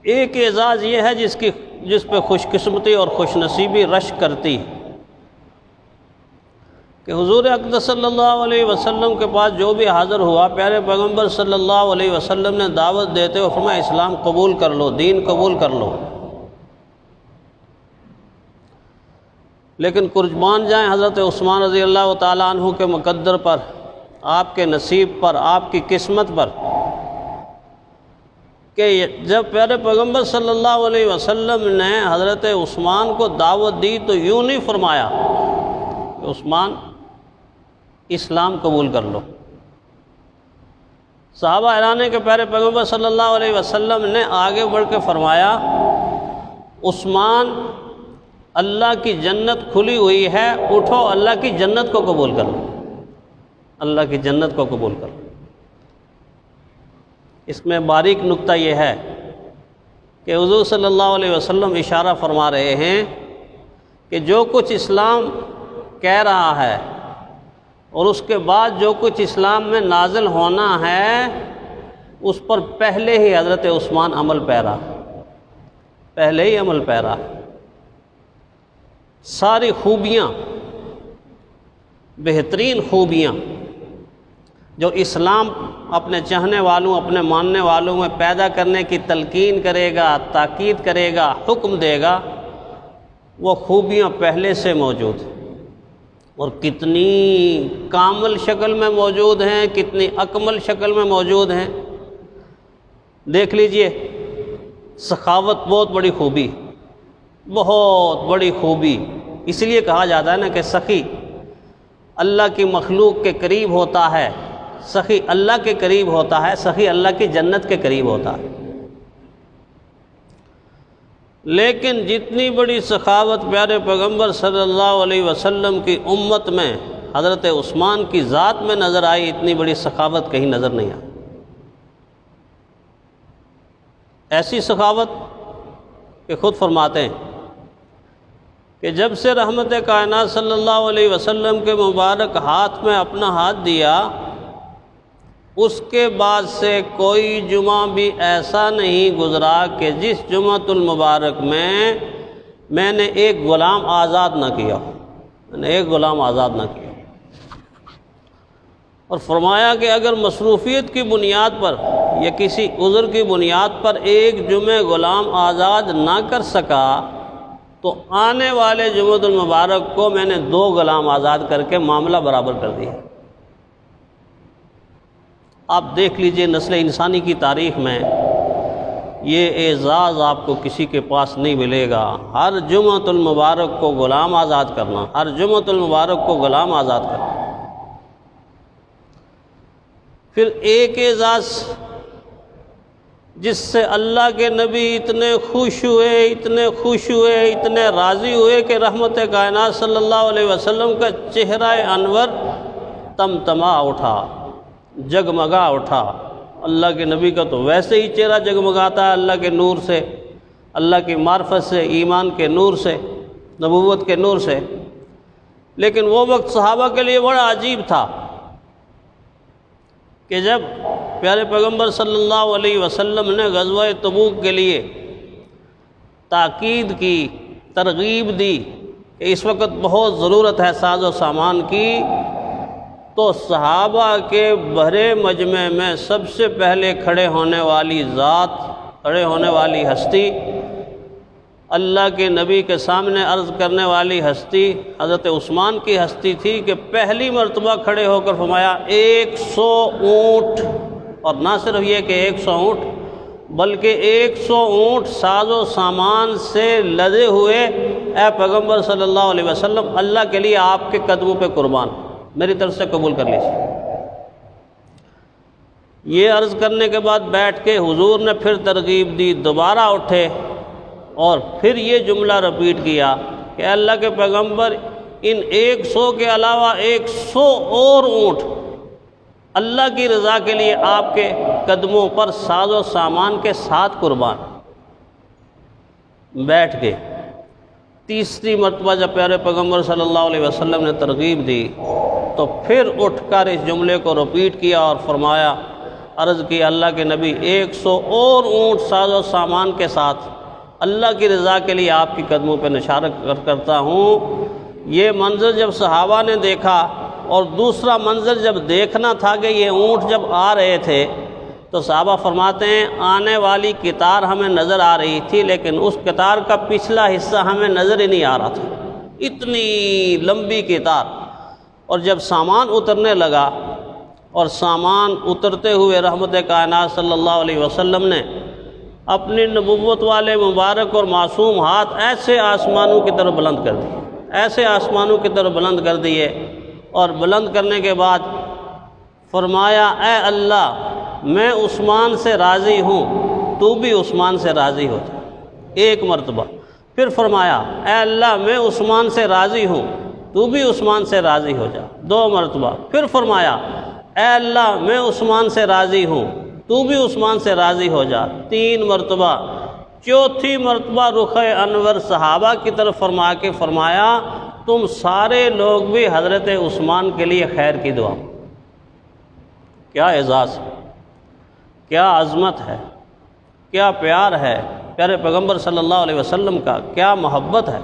ایک اعزاز یہ ہے جس پہ خوش قسمتی اور خوش نصیبی رشک کرتی ہے کہ حضور اقدس صلی اللہ علیہ وسلم کے پاس جو بھی حاضر ہوا، پیارے پیغمبر صلی اللہ علیہ وسلم نے دعوت دیتے ہوئے فرمایا اسلام قبول کر لو، دین قبول کر لو۔ لیکن قربان جائیں حضرت عثمان رضی اللہ تعالیٰ عنہ کے مقدر پر، آپ کے نصیب پر، آپ کی قسمت پر، کہ جب پیارے پیغمبر صلی اللہ علیہ وسلم نے حضرت عثمان کو دعوت دی تو یوں نہیں فرمایا کہ عثمان اسلام قبول کر لو۔ صحابہ حیران ہیں کہ پیارے پیغمبر صلی اللہ علیہ وسلم نے آگے بڑھ کے فرمایا عثمان اللہ کی جنت کھلی ہوئی ہے، اٹھو اللہ کی جنت کو قبول کر لو، اللہ کی جنت کو قبول کر لو۔ اس میں باریک نکتہ یہ ہے کہ حضور صلی اللہ علیہ وسلم اشارہ فرما رہے ہیں کہ جو کچھ اسلام کہہ رہا ہے اور اس کے بعد جو کچھ اسلام میں نازل ہونا ہے اس پر پہلے ہی حضرت عثمان عمل پیرا، پہلے ہی عمل پیرا۔ ساری خوبیاں، بہترین خوبیاں جو اسلام اپنے چاہنے والوں، اپنے ماننے والوں میں پیدا کرنے کی تلقین کرے گا، تاکید کرے گا، حکم دے گا، وہ خوبیاں پہلے سے موجود ہیں اور کتنی کامل شکل میں موجود ہیں، کتنی اکمل شکل میں موجود ہیں۔ دیکھ لیجئے، سخاوت بہت بڑی خوبی، بہت بڑی خوبی۔ اس لیے کہا جاتا ہے نا کہ سخی اللہ کی مخلوق کے قریب ہوتا ہے، سخی اللہ کے قریب ہوتا ہے، سخی اللہ کی جنت کے قریب ہوتا ہے۔ لیکن جتنی بڑی سخاوت پیارے پیغمبر صلی اللہ علیہ وسلم کی امت میں حضرت عثمان کی ذات میں نظر آئی، اتنی بڑی سخاوت کہیں نظر نہیں آئی۔ ایسی سخاوت کہ خود فرماتے ہیں کہ جب سے رحمت کائنات صلی اللہ علیہ وسلم کے مبارک ہاتھ میں اپنا ہاتھ دیا، اس کے بعد سے کوئی جمعہ بھی ایسا نہیں گزرا کہ جس جمعۃ المبارک میں نے ایک غلام آزاد نہ کیا، میں نے ایک غلام آزاد نہ کیا۔ اور فرمایا کہ اگر مصروفیت کی بنیاد پر یا کسی عذر کی بنیاد پر ایک جمعہ غلام آزاد نہ کر سکا تو آنے والے جمعۃ المبارک کو میں نے 2 غلام آزاد کر کے معاملہ برابر کر دیا۔ آپ دیکھ لیجئے نسل انسانی کی تاریخ میں یہ اعزاز آپ کو کسی کے پاس نہیں ملے گا۔ ہر جمعۃ المبارک کو غلام آزاد کرنا، ہر جمعۃ المبارک کو غلام آزاد کرنا۔ پھر ایک اعزاز جس سے اللہ کے نبی اتنے خوش ہوئے، اتنے خوش ہوئے، اتنے راضی ہوئے کہ رحمت کائنات صلی اللہ علیہ وسلم کا چہرہ انور تمتما اٹھا، جگمگا اٹھا۔ اللہ کے نبی کا تو ویسے ہی چہرہ جگمگاتا ہے اللہ کے نور سے، اللہ کی معرفت سے، ایمان کے نور سے، نبوت کے نور سے۔ لیکن وہ وقت صحابہ کے لیے بڑا عجیب تھا کہ جب پیارے پیغمبر صلی اللہ علیہ وسلم نے غزوہ تبوک کے لیے تاکید کی، ترغیب دی کہ اس وقت بہت ضرورت ہے ساز و سامان کی، تو صحابہ کے بھرے مجمع میں سب سے پہلے کھڑے ہونے والی ذات، کھڑے ہونے والی ہستی، اللہ کے نبی کے سامنے عرض کرنے والی ہستی حضرت عثمان کی ہستی تھی کہ پہلی مرتبہ کھڑے ہو کر فرمایا 100 اونٹ، اور نہ صرف یہ کہ 100 اونٹ بلکہ 100 اونٹ ساز و سامان سے لدے ہوئے، اے پیغمبر صلی اللہ علیہ وسلم اللہ کے لیے آپ کے قدموں پہ قربان، میری طرف سے قبول کر لیجیے۔ یہ عرض کرنے کے بعد بیٹھ کے حضور نے پھر ترغیب دی، دوبارہ اٹھے اور پھر یہ جملہ رپیٹ کیا کہ اللہ کے پیغمبر ان 100 کے علاوہ 100 اور اونٹ اللہ کی رضا کے لیے آپ کے قدموں پر ساز و سامان کے ساتھ قربان۔ بیٹھ کے تیسری مرتبہ جب پیارے پیغمبر صلی اللہ علیہ وسلم نے ترغیب دی تو پھر اٹھ کر اس جملے کو رپیٹ کیا اور فرمایا عرض کی اللہ کے نبی 100 اور اونٹ ساز و سامان کے ساتھ اللہ کی رضا کے لیے آپ کی قدموں پہ نشارت کرتا ہوں۔ یہ منظر جب صحابہ نے دیکھا اور دوسرا منظر جب دیکھنا تھا کہ یہ اونٹ جب آ رہے تھے تو صحابہ فرماتے ہیں آنے والی قطار ہمیں نظر آ رہی تھی لیکن اس قطار کا پچھلا حصہ ہمیں نظر ہی نہیں آ رہا تھا، اتنی لمبی قطار۔ اور جب سامان اترنے لگا اور سامان اترتے ہوئے رحمت کائنات صلی اللہ علیہ وسلم نے اپنی نبوت والے مبارک اور معصوم ہاتھ ایسے آسمانوں کی طرف بلند کر دیے، ایسے آسمانوں کی طرف بلند کر دیے، اور بلند کرنے کے بعد فرمایا اے اللہ میں عثمان سے راضی ہوں، تو بھی عثمان سے راضی ہو جا، ایک مرتبہ۔ پھر فرمایا اے اللہ میں عثمان سے راضی ہوں، تو بھی عثمان سے راضی ہو جا، 2 مرتبہ۔ پھر فرمایا اے اللہ میں عثمان سے راضی ہوں، تو بھی عثمان سے راضی ہو جا، 3 مرتبہ۔ چوتھی مرتبہ رخ انور صحابہ کی طرف فرما کے فرمایا تم سارے لوگ بھی حضرت عثمان کے لیے خیر کی دعا۔ کیا اعزاز ہے، کیا عظمت ہے، کیا پیار ہے پیارے پیغمبر صلی اللہ علیہ وسلم کا، کیا محبت ہے۔